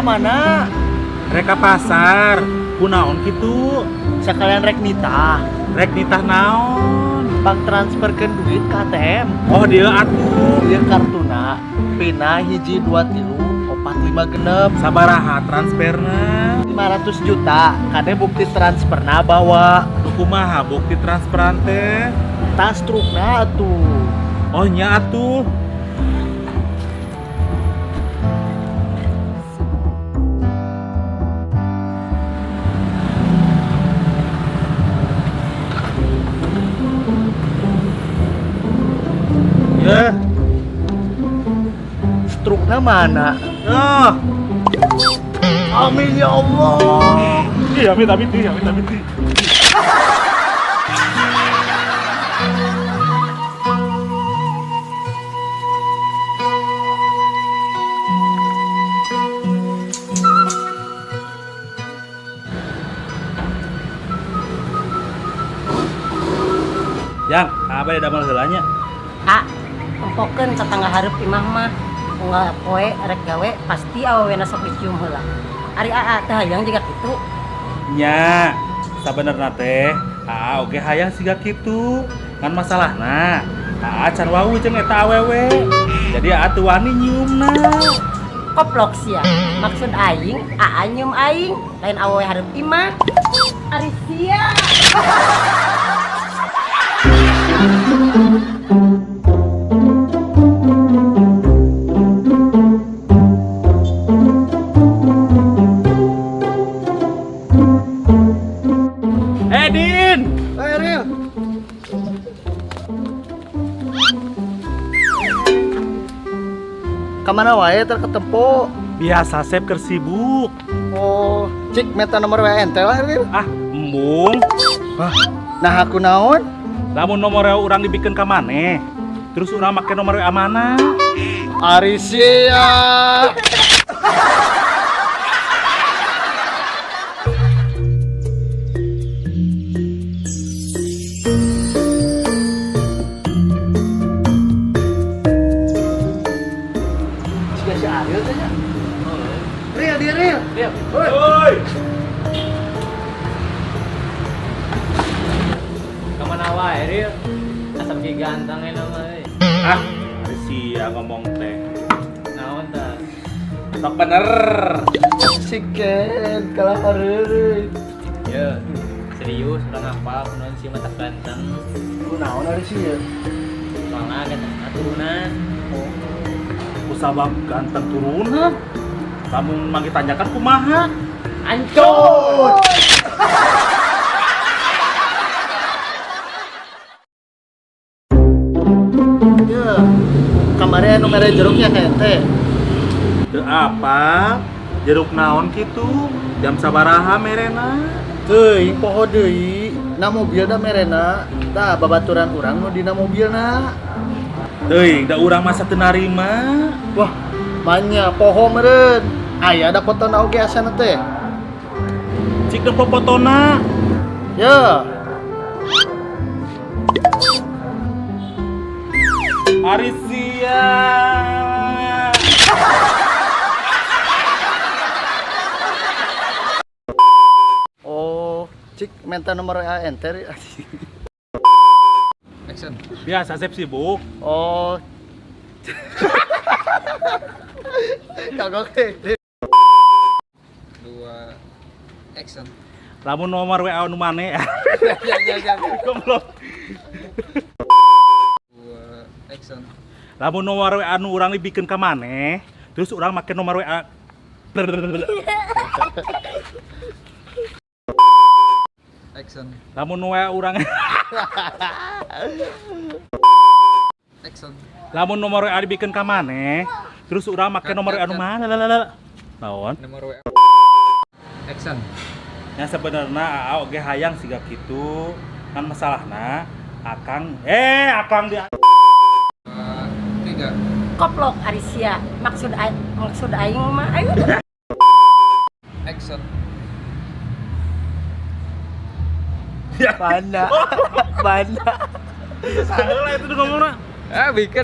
mana? Reka pasar, kunaon gitu. Sekalian rek nitah. Rek nitah naon? Bang transferkeun duit ke ATM. Oh dia atuh. Ieu kartuna pina hiji 23 456 Sabaraha transferna? 500 juta. Kade bukti transferna bawa Kumaha bukti transferan teh? tas trukna atuh. Oh nya atuh. Ya, Strukna mana? ah, Amin ya Allah. iya amit. Yang, apa ada damel heulanya? Empokeun tetangga hareup imah mah unggal poe rek gawe pasti awewena sok dicium heula. Ari teh hayang jiga kitu. Nya, sabenerna teh, oge hayang siga kitu. Kan masalahna, can wau jeung eta awewe. Jadi teu wani nyiumna. Koplok sia. Maksud aing, nyium aing, lain awewe hareup imah. Ari sia. Din! Ariel. Kamana wae terketempo? Biasa Sep keur sibuk. Oh, cik meta nomor WA ente lah Ariel. Embung. Nah aku naon? Lamun nomor urang dibikeun ka maneh. Terus urang make nomor WA mana? Ari sia. Si Ariel tanya. Riel, dia Riel. Woi. Kemana wae, Ril? Asap ki ganteng nama euy. Ari sia ngomong teh. Naon tah? Sok bener. Siken kalah Ariel. Ye, serius urang apa kunaon si mata ganteng. Kunaon Ari sia? Soalna ganteng aturunan. Kusabab ganteng turunan. Lamun manggi tanjakan kumaha? Ancur. Ya, kamarnya anu mere jeruknya hente. Teu apa? Jeruk naon kitu? Jam sabaraha merena? Teuing poho deui. Na mobil da merena. Tah babaturan urang nu dina mobilna. Teuing, da urang masa teu narima. Wah, manya poho meureun. Aya da fotona oge asana teh. Cik dong popotona. Ya, Ari sia. oh, cik minta nomor WA ente. Action. Biasa Sep sibuk. Oh. Kagok teh. 2 action. Lamun nomor WA anu maneh. Jangan. Goblok. 2 action. Lamun nomor WA anu urang dibikeun ka maneh, terus urang make nomor WA. Action. Lamun WA urang Action. lamun nomor WA dibikeun ka maneh, terus urang make nomor WA anu mana? Naon? Nomor WA. Action. Nya sebenarnya oge hayang siga kitu. Kan masalahna Akang di 3 Koplok ari sia. Maksud aing mah ayo. action. Banda. Banda. Salah itu ngomongna. Bikin